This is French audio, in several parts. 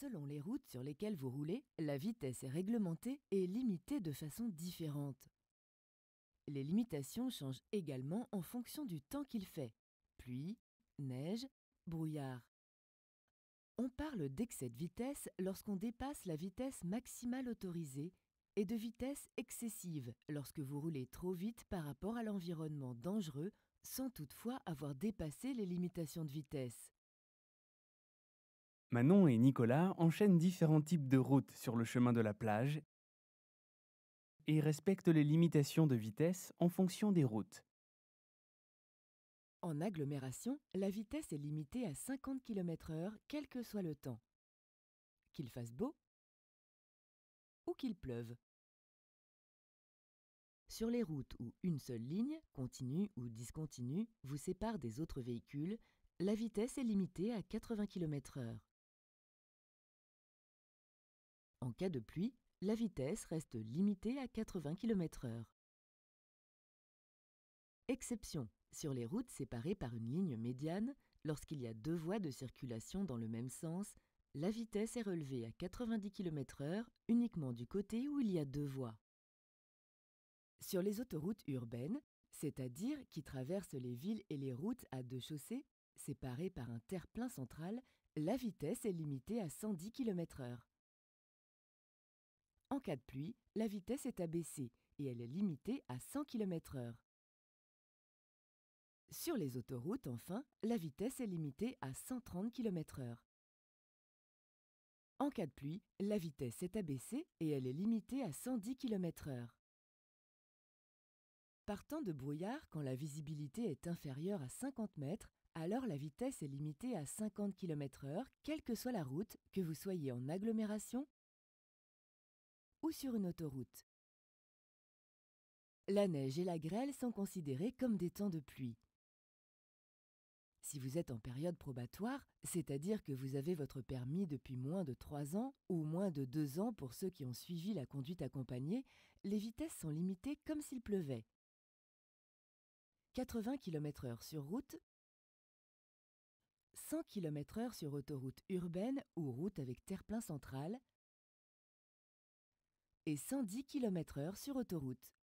Selon les routes sur lesquelles vous roulez, la vitesse est réglementée et limitée de façon différente. Les limitations changent également en fonction du temps qu'il fait. Pluie, neige, brouillard. On parle d'excès de vitesse lorsqu'on dépasse la vitesse maximale autorisée et de vitesse excessive lorsque vous roulez trop vite par rapport à l'environnement dangereux sans toutefois avoir dépassé les limitations de vitesse. Manon et Nicolas enchaînent différents types de routes sur le chemin de la plage et respectent les limitations de vitesse en fonction des routes. En agglomération, la vitesse est limitée à 50 km/h quel que soit le temps. Qu'il fasse beau ou qu'il pleuve. Sur les routes où une seule ligne, continue ou discontinue, vous sépare des autres véhicules, la vitesse est limitée à 80 km/h. En cas de pluie, la vitesse reste limitée à 80 km/h. Exception, sur les routes séparées par une ligne médiane, lorsqu'il y a deux voies de circulation dans le même sens, la vitesse est relevée à 90 km/h uniquement du côté où il y a deux voies. Sur les autoroutes urbaines, c'est-à-dire qui traversent les villes et les routes à deux chaussées, séparées par un terre-plein central, la vitesse est limitée à 110 km/h. En cas de pluie, la vitesse est abaissée et elle est limitée à 100 km/h. Sur les autoroutes, enfin, la vitesse est limitée à 130 km/h. En cas de pluie, la vitesse est abaissée et elle est limitée à 110 km/h. Partant de brouillard, quand la visibilité est inférieure à 50 mètres, alors la vitesse est limitée à 50 km/h, quelle que soit la route, que vous soyez en agglomération ou sur une autoroute. La neige et la grêle sont considérées comme des temps de pluie. Si vous êtes en période probatoire, c'est-à-dire que vous avez votre permis depuis moins de 3 ans ou moins de 2 ans pour ceux qui ont suivi la conduite accompagnée, les vitesses sont limitées comme s'il pleuvait. 80 km/h sur route, 100 km/h sur autoroute urbaine ou route avec terre-plein central et 110 km/h sur autoroute.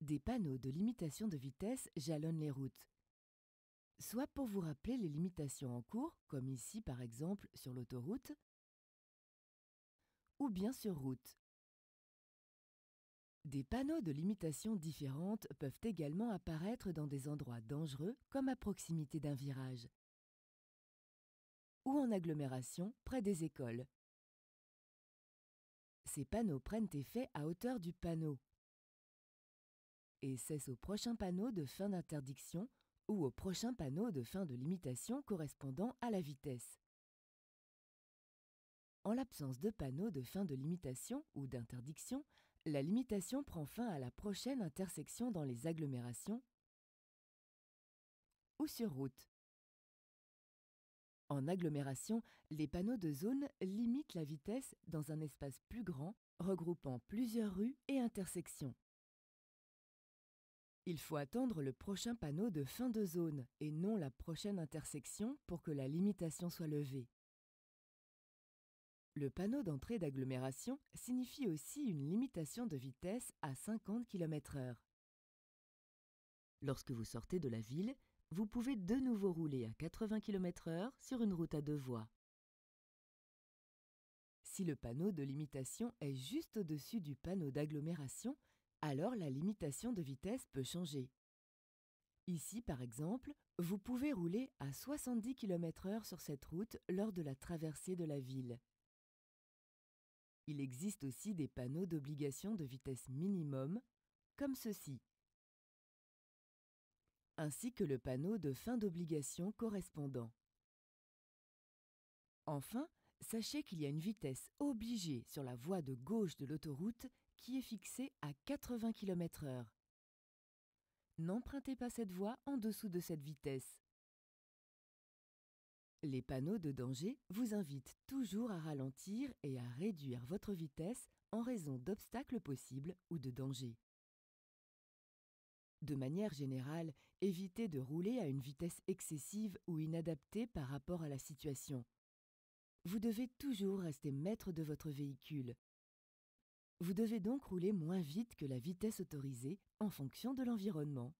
Des panneaux de limitation de vitesse jalonnent les routes. Soit pour vous rappeler les limitations en cours, comme ici par exemple sur l'autoroute, ou bien sur route. Des panneaux de limitation différentes peuvent également apparaître dans des endroits dangereux, comme à proximité d'un virage, ou en agglomération, près des écoles. Ces panneaux prennent effet à hauteur du panneau et cessent au prochain panneau de fin d'interdiction ou au prochain panneau de fin de limitation correspondant à la vitesse. En l'absence de panneau de fin de limitation ou d'interdiction, la limitation prend fin à la prochaine intersection dans les agglomérations ou sur route. En agglomération, les panneaux de zone limitent la vitesse dans un espace plus grand, regroupant plusieurs rues et intersections. Il faut attendre le prochain panneau de fin de zone et non la prochaine intersection pour que la limitation soit levée. Le panneau d'entrée d'agglomération signifie aussi une limitation de vitesse à 50 km/h. Lorsque vous sortez de la ville, vous pouvez de nouveau rouler à 80 km/h sur une route à deux voies. Si le panneau de limitation est juste au-dessus du panneau d'agglomération, alors la limitation de vitesse peut changer. Ici, par exemple, vous pouvez rouler à 70 km/h sur cette route lors de la traversée de la ville. Il existe aussi des panneaux d'obligation de vitesse minimum, comme ceci, ainsi que le panneau de fin d'obligation correspondant. Enfin, sachez qu'il y a une vitesse obligée sur la voie de gauche de l'autoroute qui est fixée à 80 km/h. N'empruntez pas cette voie en dessous de cette vitesse. Les panneaux de danger vous invitent toujours à ralentir et à réduire votre vitesse en raison d'obstacles possibles ou de dangers. De manière générale, évitez de rouler à une vitesse excessive ou inadaptée par rapport à la situation. Vous devez toujours rester maître de votre véhicule. Vous devez donc rouler moins vite que la vitesse autorisée en fonction de l'environnement.